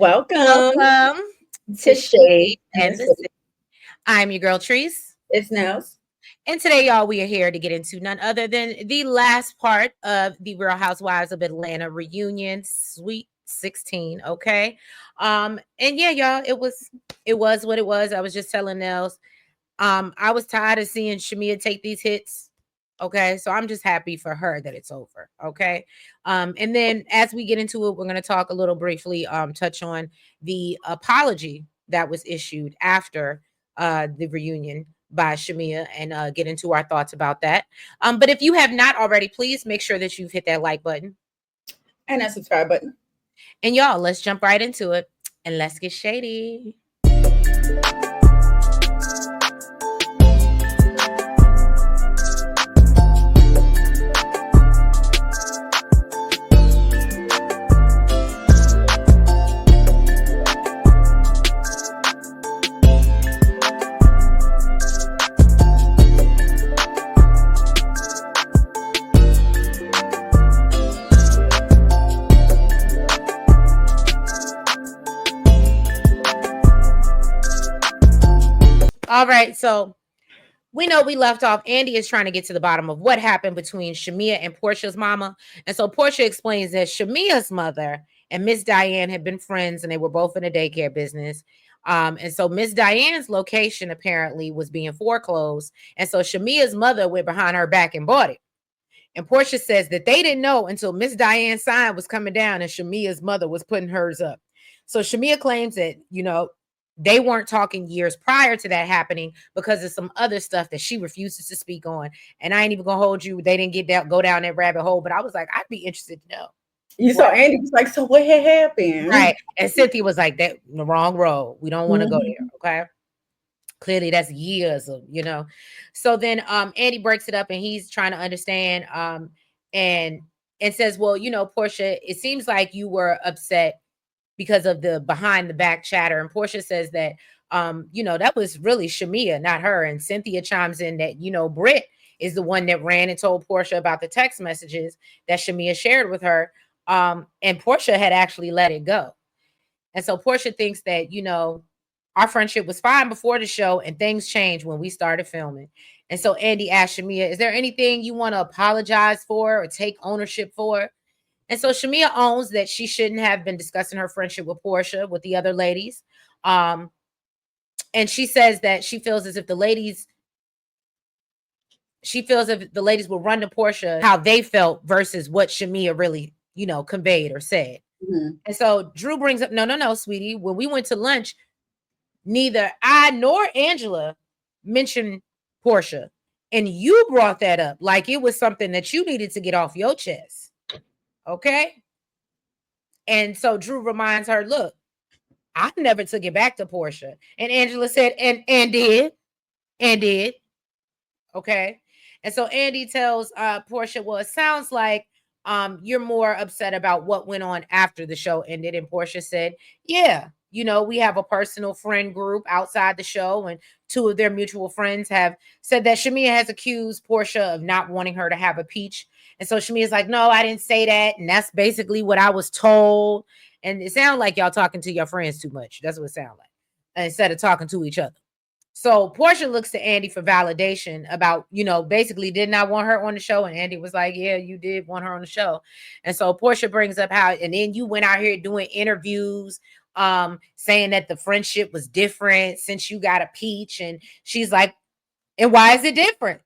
Welcome Welcome to to Shade Shade and the and the City. City. I'm your girl Treese. It's Nels. And today, y'all, we are here to get into none other than the last part of the Real Housewives of Atlanta reunion, Sweet 16. Okay. And yeah, y'all, it was what it was. I was just telling Nels. I was tired of seeing Shamia take these hits. Okay, so I'm just happy for her that it's over. Okay. And then as we get into it, we're gonna talk a little briefly, touch on the apology that was issued after the reunion by Shamia and get into our thoughts about that. But if you have not already, please make sure that you've hit that like button. And that subscribe button. And y'all, let's jump right into it and let's get shady. All right, so we know we left off. Andy is trying to get to the bottom of what happened between Shamia and Portia's mama. And so Portia explains that Shamia's mother and Miss Diane had been friends and they were both in a daycare business. And so Miss Diane's location apparently was being foreclosed. And so Shamia's mother went behind her back and bought it. And Portia says that they didn't know until Miss Diane's sign was coming down and Shamia's mother was putting hers up. So Shamia claims that, they weren't talking years prior to that happening because of some other stuff that she refuses to speak on. And I ain't even gonna hold you. They didn't go down that rabbit hole, but I was like, I'd be interested to know. You saw Andy was like, so what had happened? Right. And Cynthia was like, that the wrong road. We don't want to go Mhm. there. Okay. Clearly that's years of, So then Andy breaks it up and he's trying to understand and says, well, Portia, it seems like you were upset because of the behind the back chatter. And Portia says that that was really Shamia, not her. And Cynthia chimes in that, Britt is the one that ran and told Portia about the text messages that Shamia shared with her. And Portia had actually let it go. And so Portia thinks that, our friendship was fine before the show and things changed when we started filming. And so Andy asked Shamia, is there anything you want to apologize for or take ownership for? And so Shamia owns that she shouldn't have been discussing her friendship with Portia with the other ladies. And she says that she feels if the ladies will run to Portia how they felt versus what Shamia really, conveyed or said. Mhm. And so Drew brings up, no, sweetie. When we went to lunch, neither I nor Angela mentioned Portia. And you brought that up like it was something that you needed to get off your chest. Okay. And so Drew reminds her, look, I never took it back to Portia. And Angela said, and did. Okay. And so Andy tells Portia, well, it sounds like you're more upset about what went on after the show ended. And Portia said, yeah, we have a personal friend group outside the show, and two of their mutual friends have said that Shamia has accused Portia of not wanting her to have a peach. And so Shamia's like, no, I didn't say that. And that's basically what I was told. And it sounds like y'all talking to your friends too much. That's what it sounds like. Instead of talking to each other. So Portia looks to Andy for validation about, basically did not want her on the show. And Andy was like, yeah, you did want her on the show. And so Portia brings up how, and then you went out here doing interviews, saying that the friendship was different since you got a peach. And she's like, and why is it different?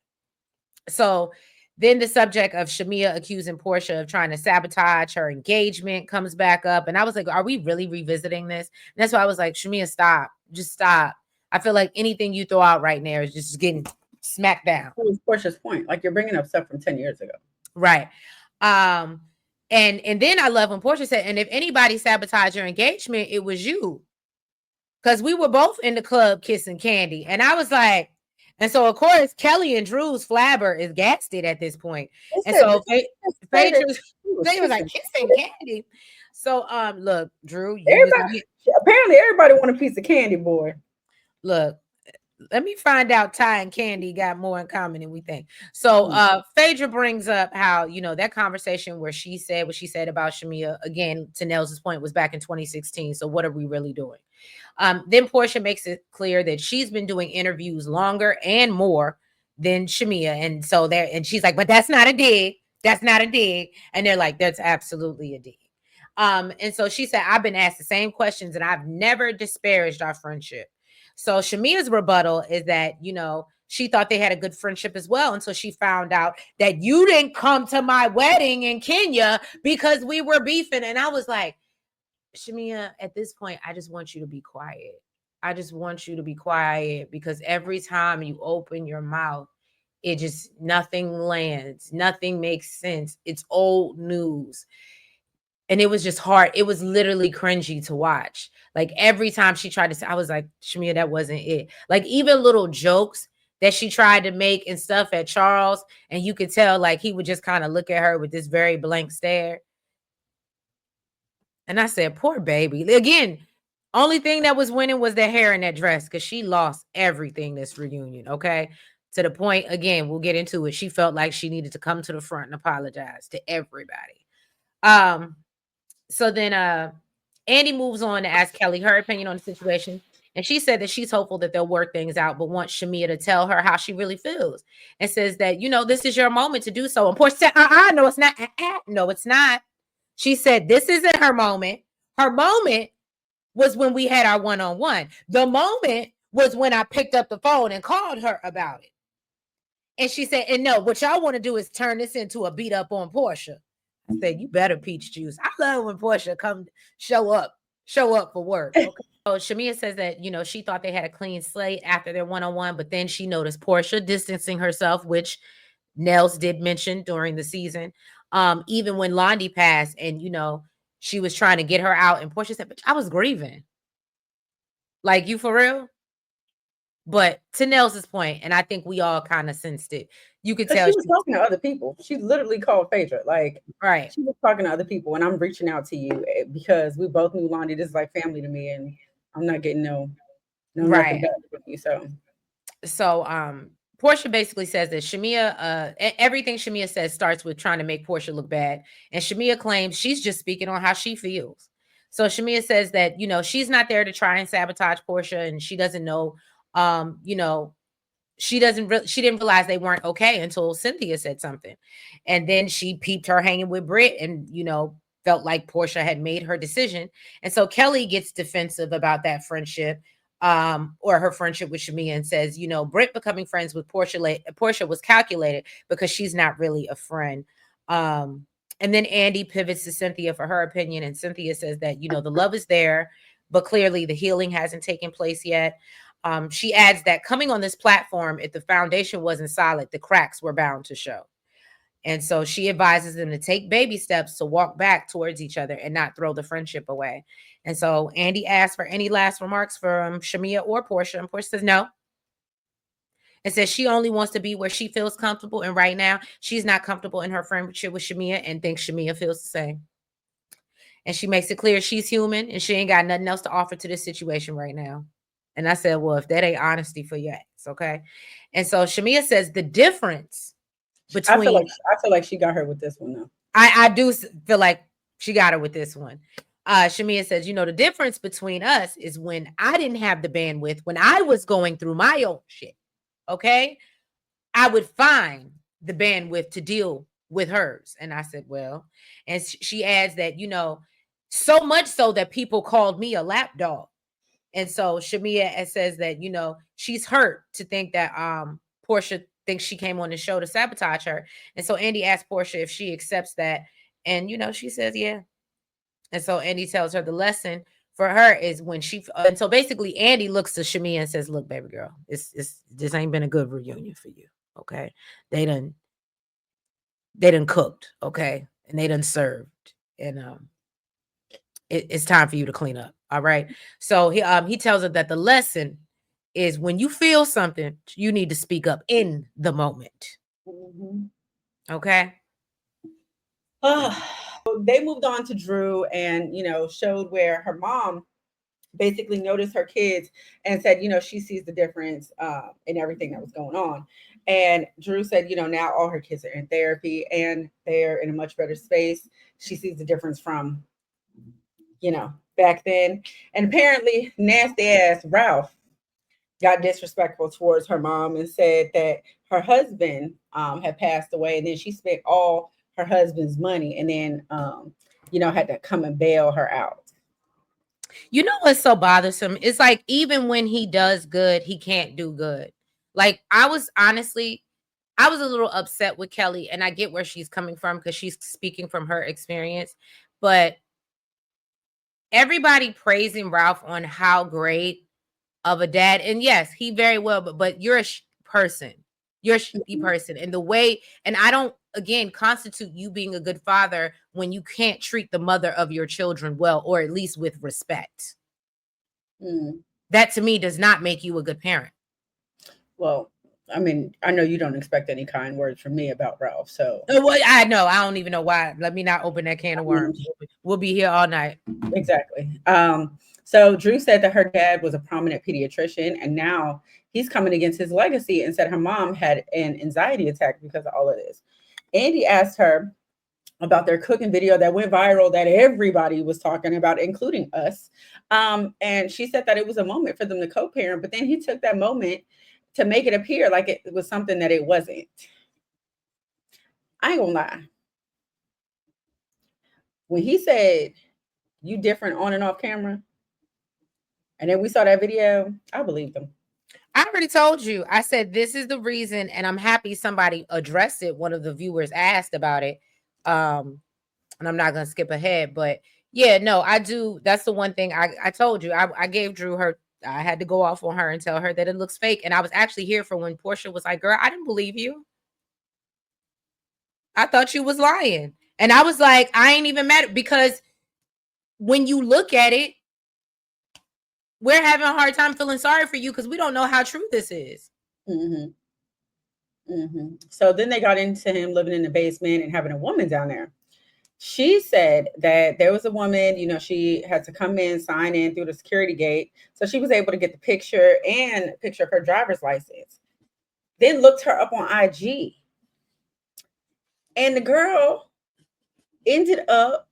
So then the subject of Shamia accusing Portia of trying to sabotage her engagement comes back up. And I was like, are we really revisiting this? And that's why I was like, Shamia, stop. Just stop. I feel like anything you throw out right now is just getting smacked down. What was Portia's point? Like you're bringing up stuff from 10 years ago. Right. And then I love when Portia said, and if anybody sabotaged your engagement, it was you. Because we were both in the club kissing Candy. And I was like, and so of course Kelly and Drew's flabber is gasted at this point. And so Phaedra's was like kissing Candy. So look, Drew, apparently everybody want a piece of candy, boy. Look, Let me find out Ty and Candy got more in common than we think. So Phaedra brings up how, that conversation where she said what she said about Shamia, again, to Nels' point, was back in 2016. So what are we really doing? Then Portia makes it clear that she's been doing interviews longer and more than Shamia. And she's like, but that's not a dig. That's not a dig. And they're like, that's absolutely a dig. And so she said, I've been asked the same questions and I've never disparaged our friendship. So Shamia's rebuttal is that, she thought they had a good friendship as well until she found out that you didn't come to my wedding in Kenya because we were beefing. And I was like, Shamia, at this point, I just want you to be quiet. I just want you to be quiet because every time you open your mouth, it just nothing lands, nothing makes sense. It's old news. And it was just hard. It was literally cringy to watch. Like every time she tried to say, I was like, Shamia, that wasn't it. Like even little jokes that she tried to make and stuff at Charles, and you could tell like he would just kind of look at her with this very blank stare. And I said, poor baby. Again, only thing that was winning was the hair in that dress because she lost everything this reunion. Okay. To the point, again, we'll get into it. She felt like she needed to come to the front and apologize to everybody. So then Andy moves on to ask Kelly her opinion on the situation. And she said that she's hopeful that they'll work things out, but wants Shamia to tell her how she really feels. And says that, this is your moment to do so. And Portia said, no, it's not. No, it's not. She said, this isn't her moment. Her moment was when we had our one-on-one. The moment was when I picked up the phone and called her about it. And she said, and no, what y'all want to do is turn this into a beat up on Portia. I said, you better peach juice. I love when Portia come show up for work. Okay. So Shamia says that, she thought they had a clean slate after their one-on-one, but then she noticed Portia distancing herself, which Nels did mention during the season. Even when Londi passed and, she was trying to get her out and Portia said, but I was grieving. Like, you for real? But to Nels's point, and I think we all kind of sensed it, you could tell she was talking to other people. She literally called Phaedra. Like, right. She was talking to other people, and I'm reaching out to you because we both knew Londi. This is like family to me, and I'm not getting no nothing back from you. So Portia basically says that Shamia, everything Shamia says starts with trying to make Portia look bad. And Shamia claims she's just speaking on how she feels. So Shamia says that, she's not there to try and sabotage Portia, and she doesn't know, she didn't realize they weren't okay until Cynthia said something. And then she peeped her hanging with Britt and, felt like Portia had made her decision. And so Kelly gets defensive about that friendship, or her friendship with Shamia, and says, Britt becoming friends with Portia was calculated because she's not really a friend. And then Andy pivots to Cynthia for her opinion. And Cynthia says that, the love is there, but clearly the healing hasn't taken place yet. She adds that coming on this platform, if the foundation wasn't solid, the cracks were bound to show. And so she advises them to take baby steps to walk back towards each other and not throw the friendship away. And so Andy asks for any last remarks from Shamia or Portia. And Portia says no. And says she only wants to be where she feels comfortable. And right now, she's not comfortable in her friendship with Shamia and thinks Shamia feels the same. And she makes it clear she's human and she ain't got nothing else to offer to this situation right now. And I said, well, if that ain't honesty for your ass, okay? And so Shamia says the difference between... I feel like she got her with this one, though. I do feel like she got her with this one. Shamia says, the difference between us is when I didn't have the bandwidth, when I was going through my own shit, okay? I would find the bandwidth to deal with hers. And I said, well, and she adds that, so much so that people called me a lapdog. And so Shamia says that, she's hurt to think that Portia thinks she came on the show to sabotage her. And so Andy asked Portia if she accepts that. And, she says, yeah. And so Andy tells her the lesson for her is when and so basically Andy looks to Shamia and says, look, baby girl, this ain't been a good reunion for you. Okay. They done cooked. Okay. And they done served. And, it's time for you to clean up. All right. So he tells her that the lesson is when you feel something, you need to speak up in the moment. Mm-hmm. Okay. They moved on to Drew and, showed where her mom basically noticed her kids and said, she sees the difference in everything that was going on. And Drew said, now all her kids are in therapy and they're in a much better space. She sees the difference from, back then. And apparently, nasty ass Ralph got disrespectful towards her mom and said that her husband had passed away, and then she spent all her husband's money, and then had to come and bail her out. You know what's so bothersome? It's like even when he does good, he can't do good. Like I was a little upset with Kelly, and I get where she's coming from because she's speaking from her experience. But everybody praising Ralph on how great of a dad, and yes, he very well, but you're a person. You're a shitty person, and the way, and I don't again constitute you being a good father when you can't treat the mother of your children well, or at least with respect. That to me does not make you a good parent. Well, I mean, I know you don't expect any kind words from me about Ralph, so. Well, I know. I don't even know why. Let me not open that can of worms. We'll be here all night. Exactly. So Drew said that her dad was a prominent pediatrician, and now he's coming against his legacy, and said her mom had an anxiety attack because of all of this. Andy asked her about their cooking video that went viral that everybody was talking about, including us. And she said that it was a moment for them to co-parent, but then he took that moment to make it appear like it was something that it wasn't. I ain't gonna lie. When he said you different on and off camera, and then we saw that video, I believed him. I already told you. I said this is the reason, and I'm happy somebody addressed it. One of the viewers asked about it. And I'm not gonna skip ahead, but yeah, no, I do. That's the one thing I told you. I gave Drew her. I had to go off on her and tell her that it looks fake. And I was actually here for when Portia was like, "Girl, I didn't believe you. I thought you was lying." And I was like, I ain't even mad, because when you look at it, we're having a hard time feeling sorry for you because we don't know how true this is. So then they got into him living in the basement and having a woman down there. She said that there was a woman, she had to come in, sign in through the security gate. So she was able to get the picture and picture of her driver's license. Then looked her up on IG. And the girl ended up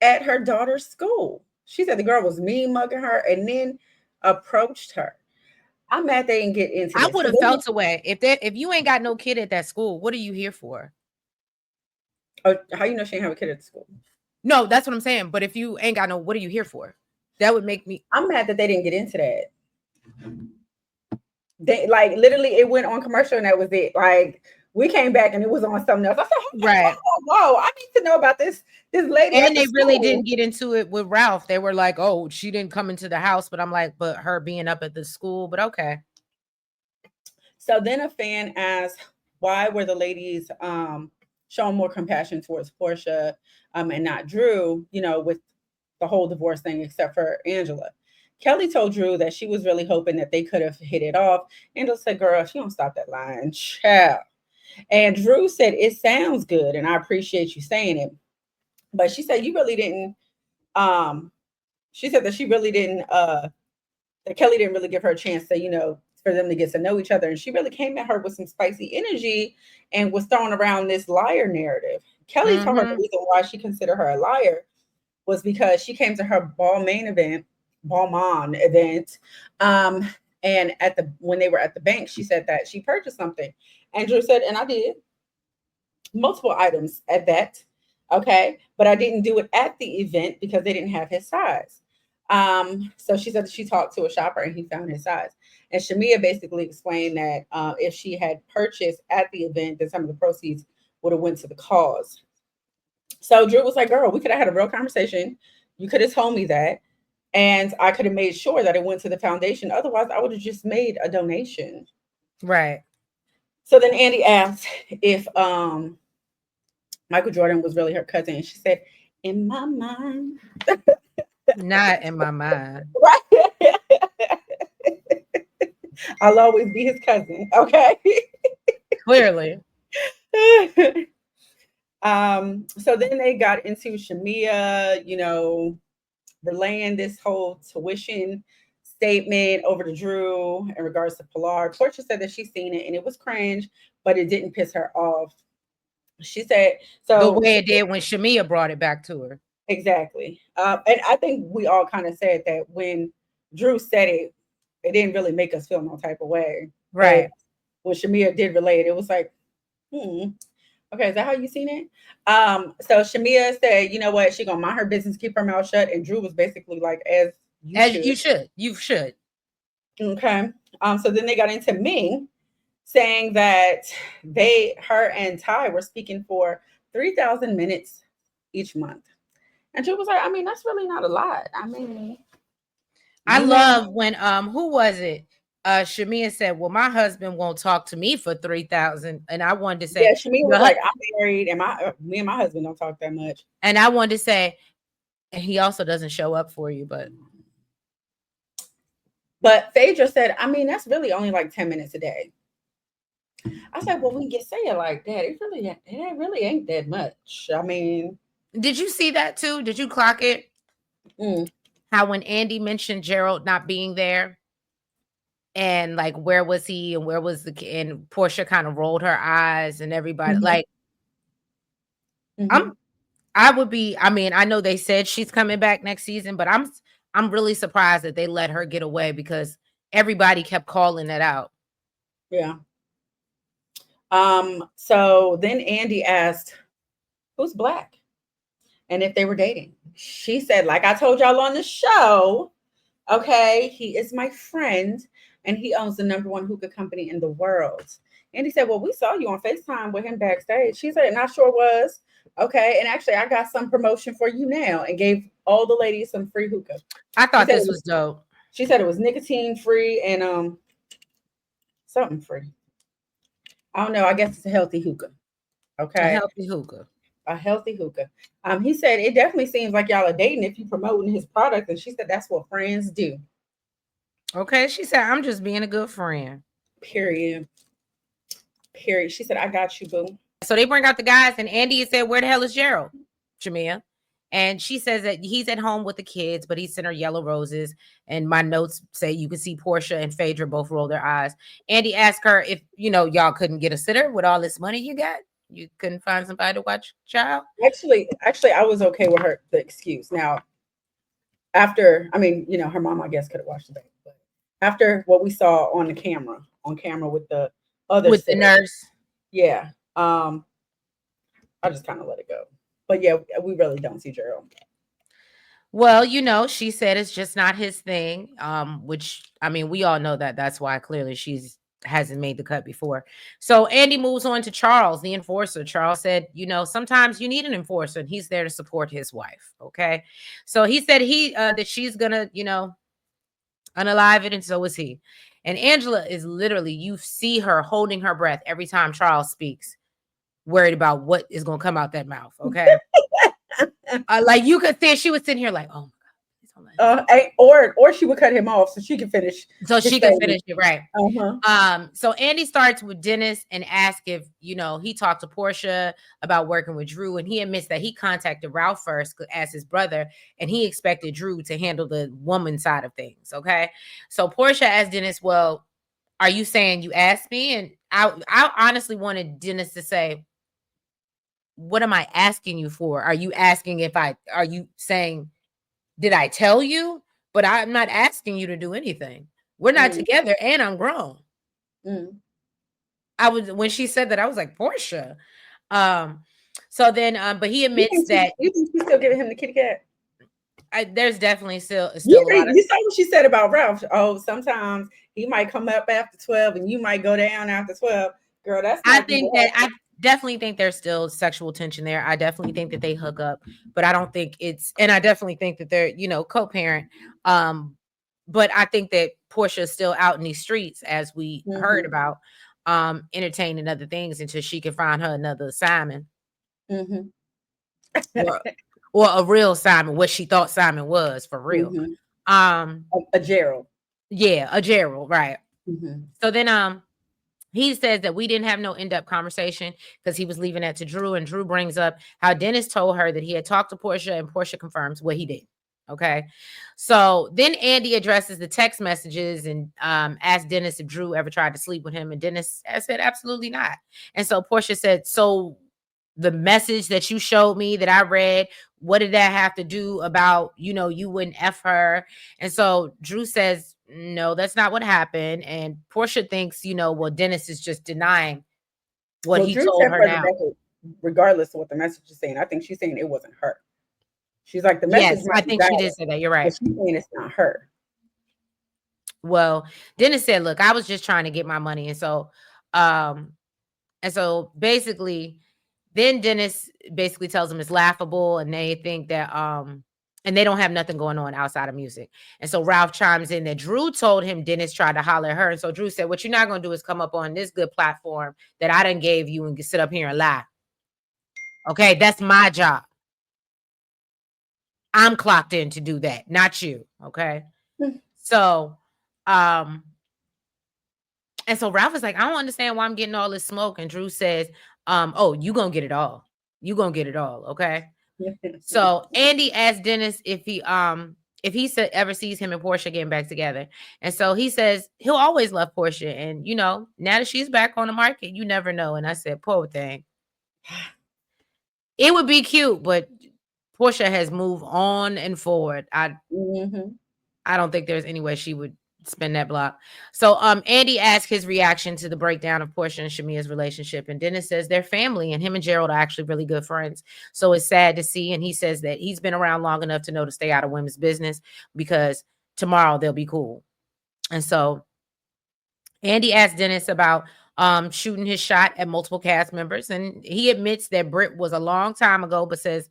at her daughter's school. She said the girl was mean mugging her and then approached her. I'm mad they didn't get into this. I would have felt away. If you ain't got no kid at that school, what are you here for? Oh, how you know she didn't have a kid at the school? No, that's what I'm saying. But if you ain't got no, what are you here for? That would make me. I'm mad that they didn't get into that. They like literally it went on commercial and that was it. Like we came back and it was on something else. I said, right. Whoa, I need to know about this lady. And they really didn't get into it with Ralph. They were like, oh, she didn't come into the house. But I'm like, but her being up at the school, but okay. So then a fan asked, why were the ladies showing more compassion towards Portia and not Drew, with the whole divorce thing, except for Angela. Kelly told Drew that she was really hoping that they could have hit it off. Angela said, girl, she don't stop that line. Child. And Drew said, it sounds good, and I appreciate you saying it. But she said, you really didn't, she said that she really didn't, that Kelly didn't really give her a chance to, for them to get to know each other. And she really came at her with some spicy energy and was throwing around this liar narrative. Kelly told her the reason why she considered her a liar was because she came to her Balmain event, and when they were at the bank, she said that she purchased something. And Drew said, and I did multiple items at that. Okay. But I didn't do it at the event because they didn't have his size. So she said that she talked to a shopper and he found his size. And Shamia basically explained that if she had purchased at the event, then some of the proceeds would have went to the cause. So Drew was like, girl, we could have had a real conversation. You could have told me that. And I could have made sure that it went to the foundation. Otherwise, I would have just made a donation. Right. So then Andy asked if Michael Jordan was really her cousin. And she said, in my mind. Not in my mind. Right. I'll always be his cousin. Okay. Clearly. So then they got into Shamia, relaying this whole tuition statement over to Drew in regards to Pilar. Portia said that she's seen it and it was cringe, but it didn't piss her off. She said The so. way it did when Shamia brought it back to her. Exactly. And I think we all kind of said that when Drew said it, it didn't really make us feel no type of way. But Right. when Shamia did relay it, it was like, hmm. Okay, is that how you seen it? So Shamia said, you know what, she gonna mind her business, keep her mouth shut. And Drew was basically like, as you As should. you should. You should. Okay. So then they got into Ming saying that her and Ty were speaking for 3,000 minutes each month. And Drew was like, I mean, that's really not a lot. I mean, I you know, love when who was it? Shamia said, well, my husband won't talk to me for 3,000. And I wanted to yeah, say, Shamia was like, I'm married and me and my husband don't talk that much. and I wanted to say, and he also doesn't show up for you, But Phaedra said, I mean, that's really only like 10 minutes a day. I said, well, we can say it like that. It really ain't that much. I mean, did you see that too? Did you clock it? How when Andy mentioned Gerald not being there, and like where was he and where was the kid, and Portia kind of rolled her eyes and everybody like I would be, I mean, I know they said she's coming back next season, but I'm really surprised that they let her get away because everybody kept calling that out. Yeah. So then Andy asked, who's black? And if they were dating. She said, like I told y'all on the show, okay, he is my friend and he owns the #1 hookah company in the world. And he said, well, we saw you on FaceTime with him backstage. She said, and I sure was. Okay. And actually, I got some promotion for you now and gave all the ladies some free hookah. I thought this was dope. She said it was nicotine free and something free. I don't know. I guess it's a healthy hookah. Okay. A healthy hookah. A healthy hookah. He said it definitely seems like y'all are dating if you promoting his product. And she said that's what friends do. Okay. She said, I'm just being a good friend. Period. She said, I got you, boo. So they bring out the guys, and Andy said, where the hell is Gerald, Jamia? And she says that he's at home with the kids, but he sent her yellow roses. And my notes say you can see Portia and Phaedra both roll their eyes. Andy asked her if, y'all couldn't get a sitter with all this money you got. You couldn't find somebody to watch child? Actually, I was okay with the excuse. Now, after, I mean, her mom, I guess, could have watched the baby. But after what we saw on camera with the other with the nurse. Yeah. I just kind of let it go. But yeah, we really don't see Gerald. Well, she said it's just not his thing. Which I mean, we all know that. That's why clearly hasn't made the cut before. So Andy moves on to Charles, the enforcer. Charles said, sometimes you need an enforcer, and he's there to support his wife. Okay. So he said that she's gonna, unalive it, and so is he. And Angela is literally, you see her holding her breath every time Charles speaks, worried about what is gonna come out that mouth. Okay. Like you could see she was sitting here like, oh my God. Or she would cut him off so she could finish. So she can finish it, right? Uh-huh. So Andy starts with Dennis and asks if he talked to Portia about working with Drew, and he admits that he contacted Ralph first as his brother, and he expected Drew to handle the woman side of things. Okay, so Portia asked Dennis, "Well, are you saying you asked me?" And I honestly wanted Dennis to say, what am I asking you for? Are you asking are you saying, did I tell you? But I'm not asking you to do anything. We're not together and I'm grown. When she said that, I was like, Portia. So then, but he admits that. You think she's still giving him the kitty cat? There's definitely still a lot of. You saw what she said about Ralph. Oh, sometimes he might come up after 12 and you might go down after 12. Girl, that's not I definitely think there's still sexual tension there. I definitely think that they hook up, but I don't think and I definitely think that they're, co-parent. But I think that Portia is still out in these streets, as we heard about, entertaining other things until she can find her another Simon. Or a real Simon, what she thought Simon was for real. A Gerald. Yeah, a Gerald, right. So then he says that we didn't have no in-depth conversation because he was leaving that to Drew, and Drew brings up how Dennis told her that he had talked to Portia, and Portia confirms what he did. Okay. So then Andy addresses the text messages and asked Dennis if Drew ever tried to sleep with him. And Dennis said, absolutely not. And so Portia said, so the message that you showed me that I read, what did that have to do about, you wouldn't F her? And so Drew says, no, that's not what happened. And Portia thinks, well, Dennis is just denying what Well, he Drew told said her for the now. record, regardless of what the message is saying, I think she's saying it wasn't her. She's like, the message Yes, I might be think she did valid, say that. You're but right. she's saying it's not her. Well, Dennis said, look, I was just trying to get my money. And so basically, then Dennis basically tells him it's laughable and they think that and they don't have nothing going on outside of music. And so Ralph chimes in that Drew told him Dennis tried to holler at her. And so Drew said, what you're not gonna do is come up on this good platform that I done gave you and sit up here and lie. Okay, that's my job. I'm clocked in to do that, not you. Okay. So and so Ralph is like, I don't understand why I'm getting all this smoke. And Drew says, oh, you gonna get it all. You gonna get it all, okay? So Andy asked Dennis if he ever sees him and Portia getting back together. And so he says he'll always love Portia. And now that she's back on the market, you never know. And I said, poor thing. It would be cute, but Portia has moved on and forward. I don't think there's any way she would spin that block. So Andy asked his reaction to the breakdown of Portia and Shamia's relationship. And Dennis says they're family and him and Gerald are actually really good friends. So it's sad to see. And he says that he's been around long enough to know to stay out of women's business because tomorrow they'll be cool. And so Andy asked Dennis about shooting his shot at multiple cast members. And he admits that Britt was a long time ago, but says,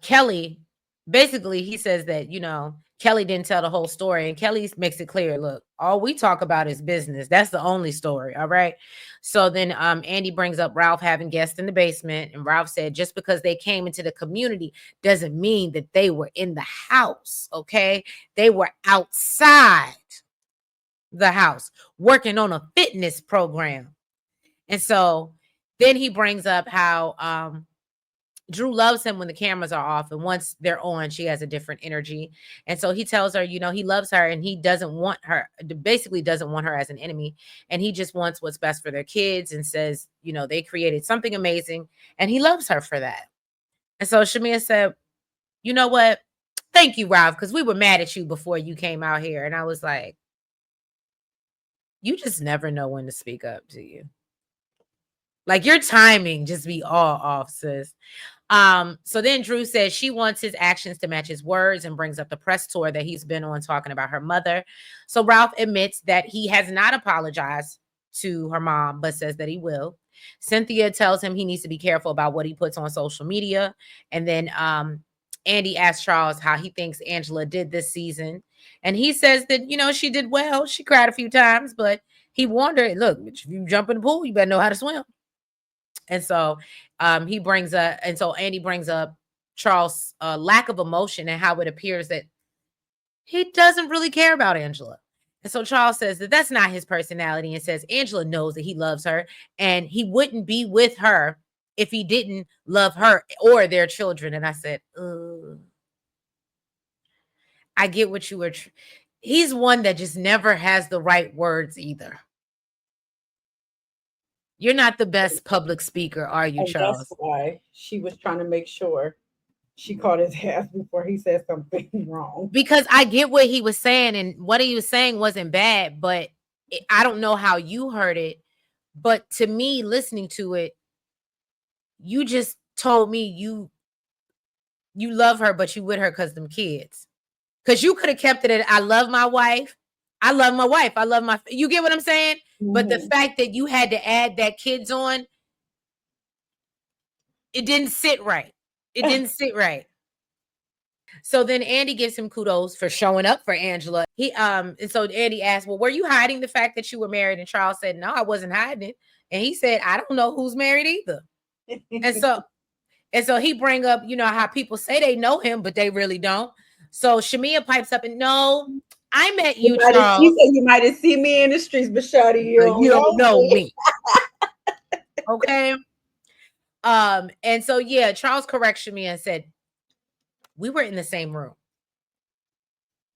Kelly, basically he says that, Kelly didn't tell the whole story. And Kelly makes it clear, look, all we talk about is business. That's the only story. All right. So then Andy brings up Ralph having guests in the basement. And Ralph said, just because they came into the community doesn't mean that they were in the house. Okay. They were outside the house working on a fitness program. And so then he brings up how Drew loves him when the cameras are off, and once they're on, she has a different energy. And so he tells her, he loves her and he doesn't want her, basically doesn't want her as an enemy. And he just wants what's best for their kids and says, they created something amazing and he loves her for that. And so Shamia said, you know what? Thank you, Ralph, because we were mad at you before you came out here. And I was like, you just never know when to speak up, do you? Like your timing just be all off, sis. So then Drew says she wants his actions to match his words and brings up the press tour that he's been on talking about her mother. So Ralph admits that he has not apologized to her mom, but says that he will. Cynthia tells him he needs to be careful about what he puts on social media. And then Andy asks Charles how he thinks Angela did this season. And he says that, she did well. She cried a few times, but he warned her, look, if you jump in the pool, you better know how to swim. And so Andy brings up Charles' lack of emotion and how it appears that he doesn't really care about Angela. And so Charles says that that's not his personality and says Angela knows that he loves her and he wouldn't be with her if he didn't love her or their children. And I said, I get what you were. He's one that just never has the right words either. You're not the best public speaker, are you, And that's Charles? why she was trying to make sure she caught his ass before he said something wrong. Because I get what he was saying, and what he was saying wasn't bad, but I don't know how you heard it. But to me, listening to it, you just told me you love her, but you with her because them kids. Because you could have kept it at I love my wife. I love my wife. I love my. You get what I'm saying? But the fact that you had to add that kids on, it didn't sit right. It didn't sit right. So then Andy gives him kudos for showing up for Angela. And so Andy asked, well, were you hiding the fact that you were married? And Charles said, no, I wasn't hiding it. And he said, I don't know who's married either. and so he bring up, how people say they know him, but they really don't. So Shamia pipes up and no, I met you, Charles. She said you might have seen me in the streets, but shawty, you don't know me. Okay. And so Charles corrects Shamia and said, we were in the same room.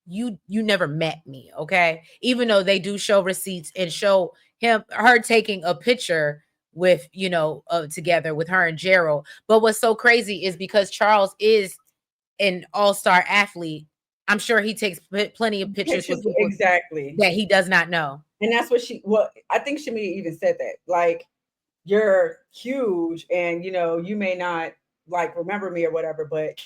You never met me, okay? Even though they do show receipts and show her taking a picture with, together with her and Gerald. But what's so crazy is because Charles is an all-star athlete, I'm sure he takes plenty of pictures with people exactly that he does not know. And that's what I think Shamia even said that, like, you're huge and you may not like remember me or whatever, but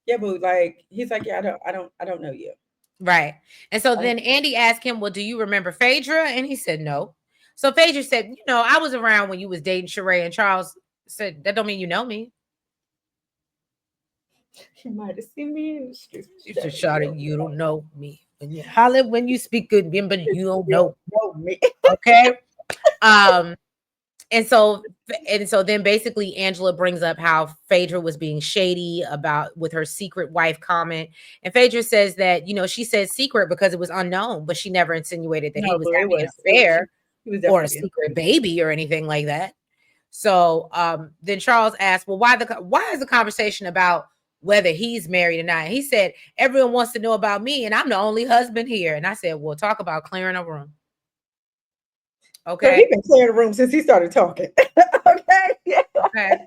yeah, but like he's like, yeah, I don't know you. Right. And so then Andy asked him, well, do you remember Phaedra? And he said no. So Phaedra said, I was around when you was dating Sheree. And Charles said, that don't mean you know me. He might have seen me in the streets. You said, Shawty, you don't know me. When you holler, when you speak good, but you don't know me. Okay. And so then basically Angela brings up how Phaedra was being shady with her secret wife comment. And Phaedra says that, she said secret because it was unknown, but she never insinuated that he was having an affair or a secret baby or anything like that. So then Charles asked, well, why is the conversation about whether he's married or not? And he said, everyone wants to know about me and I'm the only husband here. And I said, well, talk about clearing a room. Okay. So he's been clearing the room since he started talking. Okay. Okay.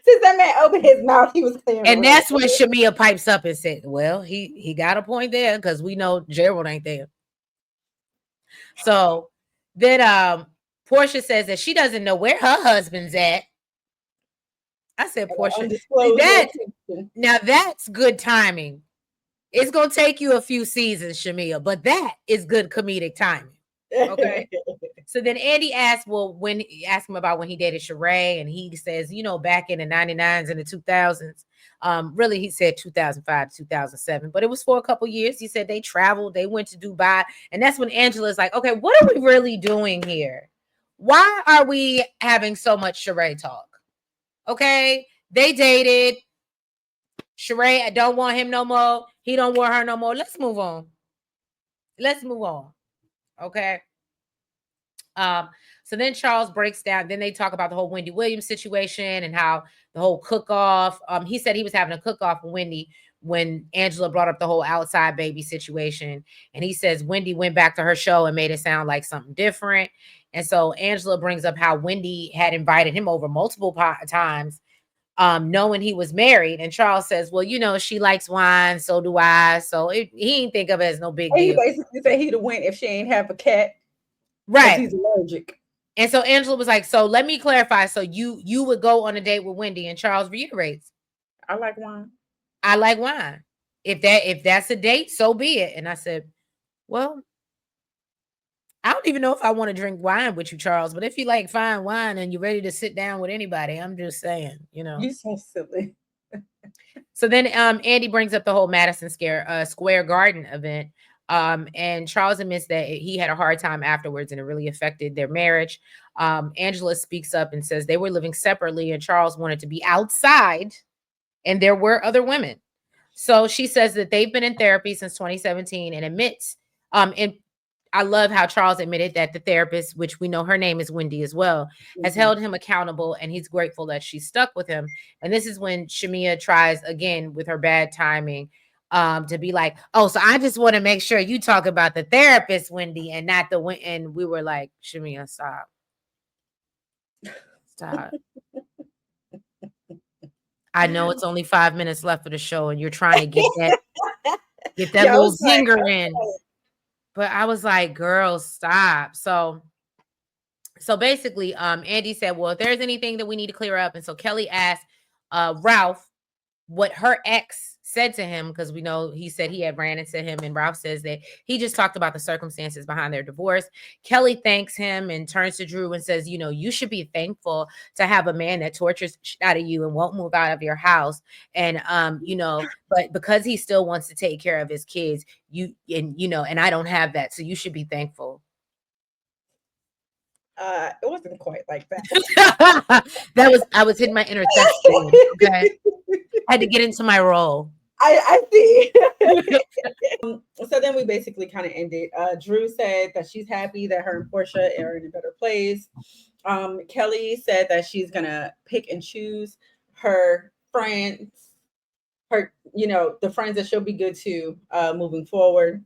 Since that man opened his mouth, he was clearing. And that's when Shamia pipes up and said, well, he got a point there because we know Gerald ain't there. So then Portia says that she doesn't know where her husband's at. I said, Portia, now that's good timing. It's going to take you a few seasons, Shamia, but that is good comedic timing. Okay. So then Andy asked, asked him about when he dated Sheree, and he says, back in the 99s and the 2000s. Really, he said 2005 to 2007, but it was for a couple years. He said they traveled, they went to Dubai, and that's when Angela's like, okay, what are we really doing here? Why are we having so much Sheree talk? Okay, they dated. Sheree, I don't want him no more. He don't want her no more. Let's move on. Okay. So then Charles breaks down. Then they talk about the whole Wendy Williams situation and how the whole cook-off. He said he was having a cook-off with Wendy when Angela brought up the whole outside baby situation. And he says Wendy went back to her show and made it sound like something different. And so Angela brings up how Wendy had invited him over multiple times, knowing he was married. And Charles says, well, she likes wine, so do I. So he didn't think of it as no big deal. He basically said he'd have went if she ain't have a cat. Right. He's allergic. And so Angela was like, so let me clarify. So you would go on a date with Wendy, and Charles reiterates, I like wine. I like wine. If that's a date, so be it. And I said, well, I don't even know if I want to drink wine with you, Charles, but if you like fine wine and you're ready to sit down with anybody, I'm just saying, You're so silly. So then Andy brings up the whole Madison Square Garden event. And Charles admits that he had a hard time afterwards and it really affected their marriage. Angela speaks up and says they were living separately and Charles wanted to be outside and there were other women. So she says that they've been in therapy since 2017 and admits, and I love how Charles admitted that the therapist, which we know her name is Wendy as well, has held him accountable and he's grateful that she stuck with him. And this is when Shamia tries again with her bad timing to be like, oh, so I just want to make sure you talk about the therapist, Wendy, and not the one. And we were like, Shamia, stop. Stop. I know it's only 5 minutes left of the show and you're trying to get that little zinger in. But I was like, girl, stop. So basically, Andy said, well, if there's anything that we need to clear up. And so Kelly asked Ralph what her ex said to him, because we know he said he had ran into him, and Ralph says that he just talked about the circumstances behind their divorce. Kelly thanks him and turns to Drew and says, you should be thankful to have a man that tortures out of you and won't move out of your house. And but because he still wants to take care of his kids, and I don't have that, so you should be thankful. It wasn't quite like that. I was hitting my inner thespian. Okay. I had to get into my role. I see. So then we basically kind of ended. Drew said that she's happy that her and Portia are in a better place. Kelly said that she's gonna pick and choose her friends, her, the friends that she'll be good to moving forward.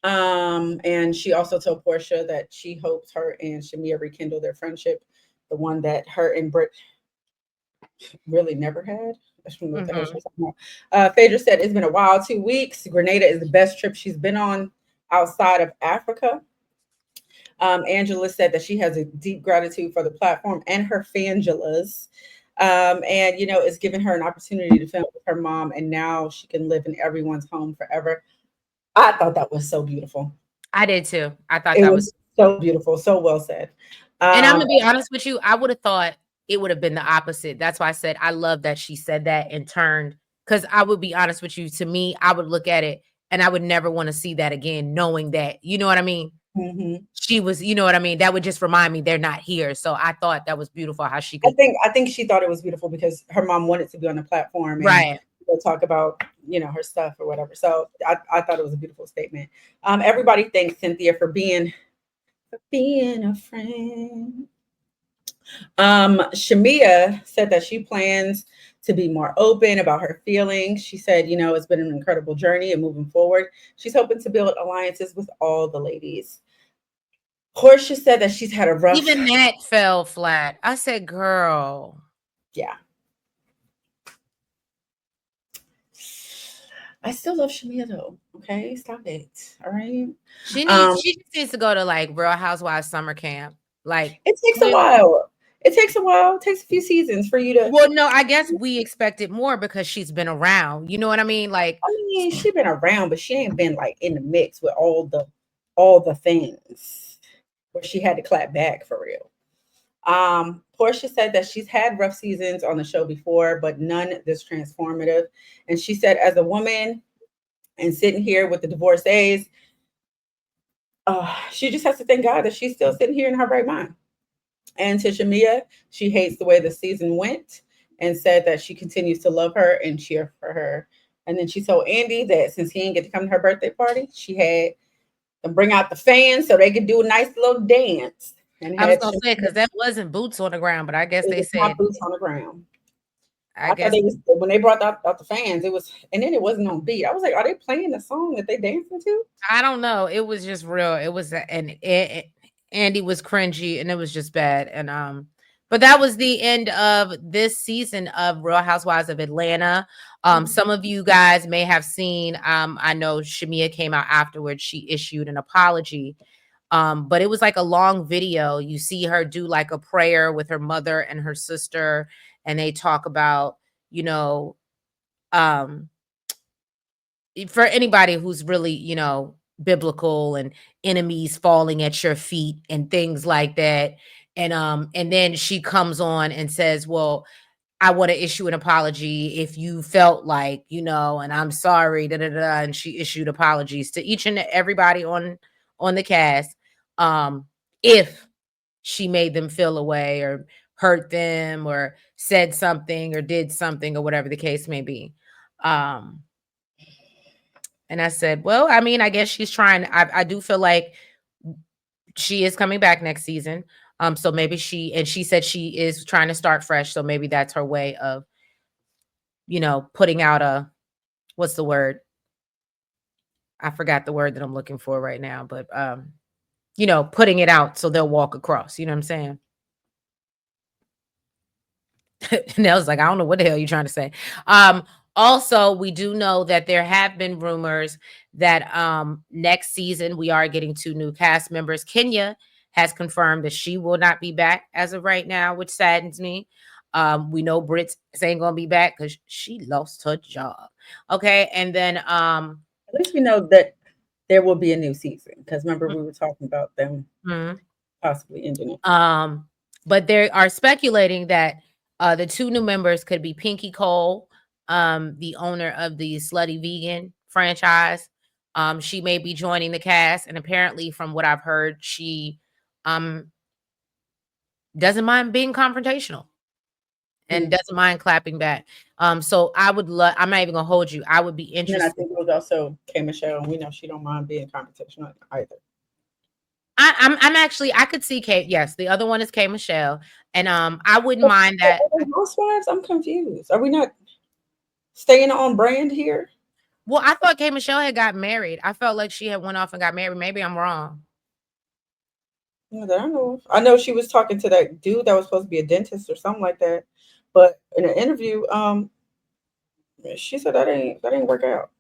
And she also told Portia that she hopes her and Shamia rekindle their friendship, the one that her and Britt really never had. I don't know what the hell she's talking about. Phaedra said it's been a wild 2 weeks. Grenada is the best trip she's been on outside of Africa. Angela said that she has a deep gratitude for the platform and her fangelas. And it's given her an opportunity to film with her mom, and now she can live in everyone's home forever. I thought that was so beautiful. I did too. I thought It that was was, so beautiful, so well said. and I'm Um, gonna be honest with you, I would have thought it would have been the opposite. That's why I said I love that she said that and turned, because I would be honest with you, to me, I would look at it and I would never want to see that again, knowing that, you know what I mean? mhm. She was, you know what I mean? That would just remind me they're not here. So I thought that was beautiful how she I could. think I think she thought it was beautiful because her mom wanted to be on the platform and Right. talk about her stuff or whatever. So I thought it was a beautiful statement. Everybody thanks Cynthia for being a friend. Shamia said that she plans to be more open about her feelings. She said, it's been an incredible journey and moving forward, she's hoping to build alliances with all the ladies. Portia said that she's had a rough. Even that fell flat. I said, girl. Yeah. I still love Shamia though. Okay, stop it. All right. She just needs to go to like Real Housewives summer camp. Like, It takes a clearly. while. It takes a while. It takes a few seasons for you to. Well, no, I guess we expected more because she's been around. You know what I mean? Like, I mean, she been around, but she ain't been like in the mix with all the things where she had to clap back for real. Portia said that she's had rough seasons on the show before, but none this transformative. And she said, as a woman and sitting here with the divorcees, she just has to thank God that she's still sitting here in her right mind. And to Shamia, she hates the way the season went and said that she continues to love her and cheer for her. And then she told Andy that since he didn't get to come to her birthday party, she had them bring out the fans so they could do a nice little dance. And I was had gonna say, because that wasn't boots on the ground, but I guess it they was not said, boots on the ground. I I thought guess they was when they brought out the fans, it was, and then it wasn't on beat. I was like, are they playing the song that they dancing to? I don't know. It was just real. It was, and Andy was cringy, and it was just bad. And but that was the end of this season of Real Housewives of Atlanta. Some of you guys may have seen. I know Shamia came out afterwards. She issued an apology. But it was like a long video. You see her do like a prayer with her mother and her sister, and they talk about, you know, um, for anybody who's really, biblical, and enemies falling at your feet and things like that. And then she comes on and says, well, I want to issue an apology if you felt like, and I'm sorry, da da da. And she issued apologies to each and everybody on the cast. If she made them feel away or hurt them or said something or did something or whatever the case may be. Um, and I said, well, I mean, I guess she's trying. I do feel like she is coming back next season. So maybe she said she is trying to start fresh. So maybe that's her way of, putting out what's the word? I forgot the word that I'm looking for right now, but putting it out so they'll walk across. You know what I'm saying? And I was like, I don't know what the hell you're trying to say. Also, we do know that there have been rumors that next season we are getting 2 new cast members. Kenya has confirmed that she will not be back as of right now, which saddens me. We know Britt's ain't gonna be back because she lost her job. Okay, and then At least we know that there will be a new season because remember we were talking about them possibly ending it. But they are speculating that the 2 new members could be Pinky Cole, the owner of the Slutty Vegan franchise. She may be joining the cast, and apparently, from what I've heard, she doesn't mind being confrontational and doesn't mind clapping back. So I would love. I'm not even gonna hold you. I would be And then I interested. think it was also K Michelle, and we know she don't mind being confrontational either. I'm actually, I could see Kate. Yes, the other one is K Michelle, and I wouldn't mind that. Housewives, I'm confused. Are we not? staying on brand here. Well, I thought K Michelle had got married. I felt like she had went off and got married. Maybe I'm wrong. Yeah, that I know of. I know she was talking to that dude that was supposed to be a dentist or something like that. But in an interview, she said that ain't work out.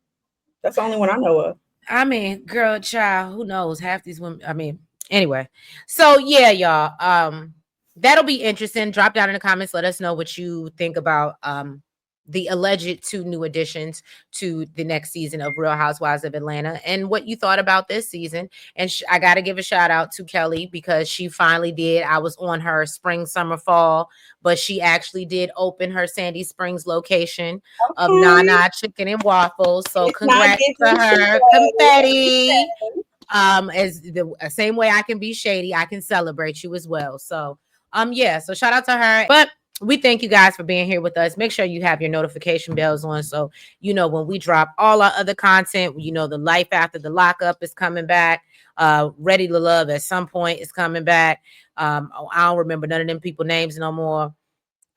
That's the only one I know of. I mean, girl, child, who knows? Half these women. I mean, anyway. So yeah, y'all. That'll be interesting. Drop down in the comments. Let us know what you think about the alleged 2 new additions to the next season of Real Housewives of Atlanta, and what you thought about this season. And I got to give a shout out to Kelly, because she finally did. I was on her spring, summer, fall, but she actually did open her Sandy Springs location of Okay. Nana Chicken and Waffles. So It's not congrats to getting her. today. Confetti. As the same way I can be shady, I can celebrate you as well. So yeah, so shout out to her. But we thank you guys for being here with us. Make sure you have your notification bells on, so you know when we drop all our other content. You know the life after the lockup is coming back. Ready to Love at some point is coming back. I don't remember none of them people names no more.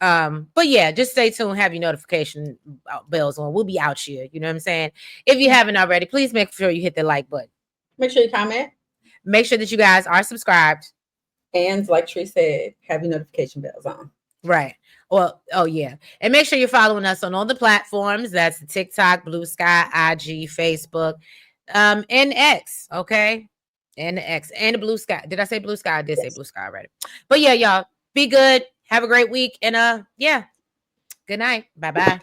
But yeah, just stay tuned, have your notification bells on. We'll be out here, you know what I'm saying? If you haven't already, please make sure you hit the like button. Make sure you comment. Make sure that you guys are subscribed. And like Tree said, have your notification bells on. Right. Well, oh yeah. And make sure you're following us on all the platforms. That's TikTok, Blue Sky, IG, Facebook, and X. Okay. And the X and the Blue Sky. Did I say Blue Sky? I did say Blue Sky already. But yeah, y'all be good. Have a great week. And yeah. Good night. Bye-bye.